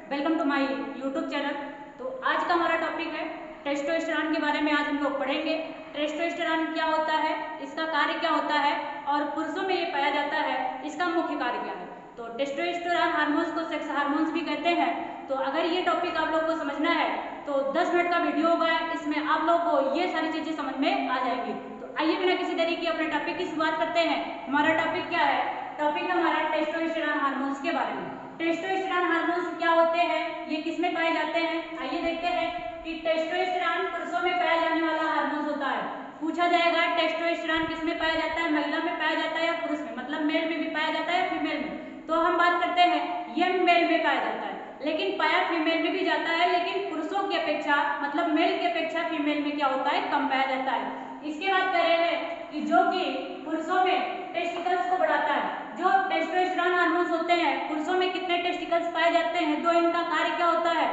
Welcome to my YouTube channel. तो आज का हमारा टॉपिक है टेस्टोस्टेरोन के बारे में। आज हम लोग पढ़ेंगे टेस्टोस्टेरोन क्या होता है, इसका कार्य क्या होता है और पुरुषों में ये पाया जाता है, इसका मुख्य कार्य क्या है। तो टेस्टोस्टेरोन हार्मोन्स को सेक्स हार्मोन्स भी कहते हैं। तो अगर ये टॉपिक आप लोग को समझना है तो 10 मिनट का वीडियो होगा, इसमें आप लोग को ये सारी चीजें समझ में आ जाएंगी। तो आइए बिना किसी देरी के अपने टॉपिक की शुरुआत करते हैं। हमारा टॉपिक क्या है? टॉपिक हमारा टेस्टोस्टेरोन हार्मोन्स के बारे में। टेस्टोस्टेरोन हार्मोन्स क्या होते हैं, ये किसमें पाए जाते हैं, आइए देखते हैं कि टेस्टोस्टेरोन पुरुषों में पाया जाने वाला हार्मोन होता है। पूछा जाएगा टेस्टोस्टेरोन किसमें पाया जाता है, महिला में पाया जाता है या पुरुष में, मतलब मेल में भी पाया जाता है या फीमेल में। तो हम बात करते हैं ये मेल में पाया जाता है, लेकिन पाया फीमेल में भी जाता है, लेकिन पुरुषों की अपेक्षा मतलब मेल की अपेक्षा फीमेल में क्या होता है, कम पाया जाता है। इसके बाद कह रहे हैं कि जो कि पुरुषों में टेस्टिकल्स को बढ़ाता है। जो टेस्टोस्टेरोन हार्मोन्स होते हैं पुरुषों में कितने टेस्टिकल्स पाए जाते हैं, तो इनका कार्य क्या होता है।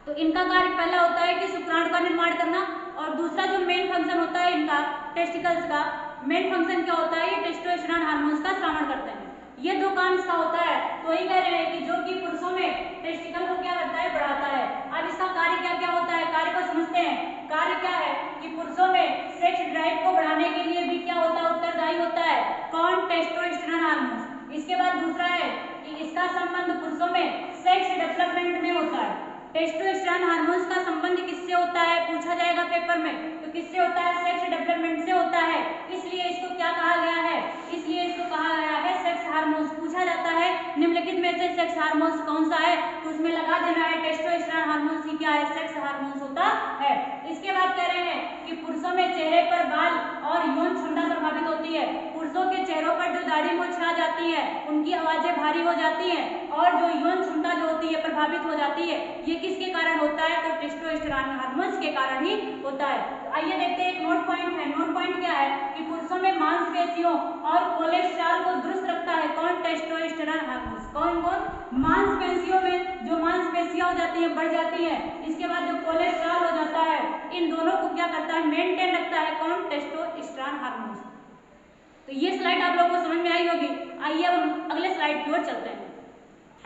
तो इनका कार्य पहला होता है कि शुक्राणु का निर्माण करना, और दूसरा जो मेन फंक्शन होता है इनका टेस्टिकल्स का मेन फंक्शन क्या होता है, ये टेस्टोस्टेरोन हार्मोन्स का श्रावण करते हैं। ये दो काम इसका होता है। तो ये कह रहे हैं कि जो कि पुरुषों में टेस्टिकल को क्या करता है, बढ़ाता है। अब इसका कार्य क्या क्या होता है, कार्य को समझते हैं। कार्य क्या है कि पुरुषों में सेक्स ड्राइव को बढ़ाने के लिए भी क्या होता है, उत्तरदायी होता है कौन, टेस्टोस्टेरोन हार्मोन्स। इसके बाद दूसरा है कि इसका संबंध पुरुषों में सेक्स डेवलपमेंट में होता है। टेस्टोस्टेरोन हार्मोन्स का संबंध किससे होता है, पूछा जाएगा पेपर में, तो किससे होता है, सेक्स डेवलपमेंट से होता है। इसलिए इसको क्या कहा गया है, इसलिए इसको कहा गया है सेक्स हार्मोन्स। पूछा जाता है निम्नलिखित में से सेक्स हार्मोन्स कौन सा है, तो उसमें लगा देना है टेस्टोस्टेरोन हार्मोन्स ही क्या है, सेक्स हार्मोन्स होता है। इसके बाद कह रहे हैं कि पुरुषों में चेहरे पर बाल और यौन क्षमता प्रभावित होती है। पुरुषों के चेहरों पर जो दाढ़ी मूंछ आ जाती है, उनकी आवाजें भारी हो जाती हैं, और जो यौन क्षमता जो होती है प्रभावित हो जाती है, ये किसके कारण होता है, तो टेस्टोस्टेरोन हार्मोन्स के कारण ही होता है। तो आइए देखते हैं एक नोट पॉइंट है। नोट पॉइंट क्या है कि पुरुषों में मांसपेशियों और कोलेस्ट्रॉल को दुरुस्त रखता है कौन, टेस्टोस्टेरोन हार्मोन्स। कौन कौन, मांसपेशियों में जो मांसपेशियां हो जाती है, बढ़ जाती है, इसके बाद जो कोलेस्ट्रॉल हो जाता है, इन दोनों को क्या करता है, मेंटेन रखता है कौन, टेस्टोस्टेरोन हार्मोन्स। तो ये स्लाइड आप लोगों को समझ में आई होगी। आइए अब हम अगले स्लाइड की ओर चलते हैं।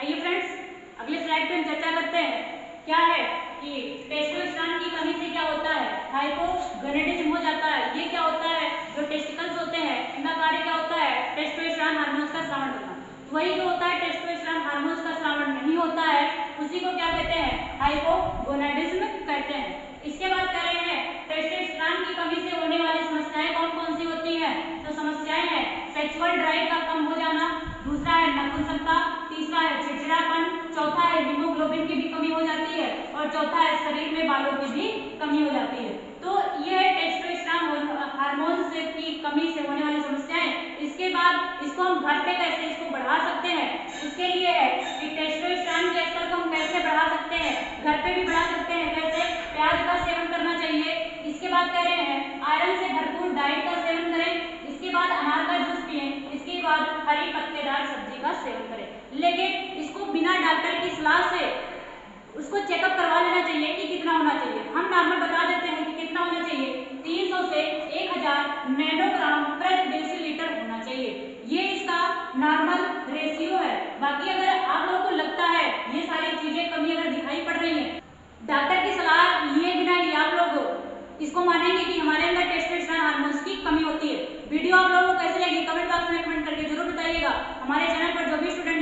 आइए फ्रेंड्स, अगले स्लाइड पे हम चर्चा करते हैं क्या है कि टेस्टोस्टेरोन की कमी से क्या होता है, हाइपोगोनेडिज्म हो जाता है। ये क्या होता है, जो टेस्टिकल्स होते हैं इनका कार्य क्या होता है, टेस्टोस्टेरोन हार्मोन्स का स्रावण करना। वही जो होता है टेस्टोस्टेरोन हार्मोन्स का स्रावण नहीं होता है, उसी को क्या कहते हैं, हाइपोगोनेडिज्म कहते हैं। इसके बाद कह रहे हैं टेस्टोस्टेरोन की कमी से होने वाली समस्याएं कौन कौन सी होती हैं, तो समस्याएं हैं सेक्सुअल ड्राइव का कम हो जाना, दूसरा है नपुंसकता, तीसरा है चिड़चिड़ापन, चौथा है हीमोग्लोबिन की भी कमी हो जाती है, और चौथा है शरीर में बालों की भी कमी हो जाती है। तो ये टेस्टोस्टेरोन हार्मोन्स की कमी से होने वाली समस्याएं। इसके बाद इसको हम घर पे कैसे इसको बढ़ा सकते हैं, उसके लिए है कि टेस्टोस्टेरोन के स्तर को हम कैसे बढ़ा सकते हैं, घर पे भी बढ़ा सकते हैं। कैसे, प्याज का सेवन करना चाहिए। इसके बाद कह रहे हैं आयरन से भरपूर डाइट का सेवन करें। इसके बाद अनार का जूस पिएं। इसके बाद हरी पत्तेदार सब्जी का सेवन करें, लेकिन इसको बिना डॉक्टर की सलाह से उसको चेकअप करवा लेना चाहिए कि कितना होना चाहिए। हम नॉर्मल बता देते हैं कि कितना होना चाहिए, 300 से 1000 नैनोग्राम प्रति डेसीलीटर होना चाहिए। ये इसका नॉर्मल रेशियो है। बाकी अगर आप लोगों को लगता है ये सारी चीजें कमी अगर दिखाई पड़ रही है, डॉक्टर की सलाह लिए बिना ही आप लोग इसको मानेंगे कि हमारे अंदर टेस्टोस्टेरोन हार्मोन्स की कमी होती है। वीडियो आप लोगों को कैसे लगी कमेंट बॉक्स में कमेंट करके जरूर बताइएगा। हमारे चैनल पर जो भी स्टूडेंट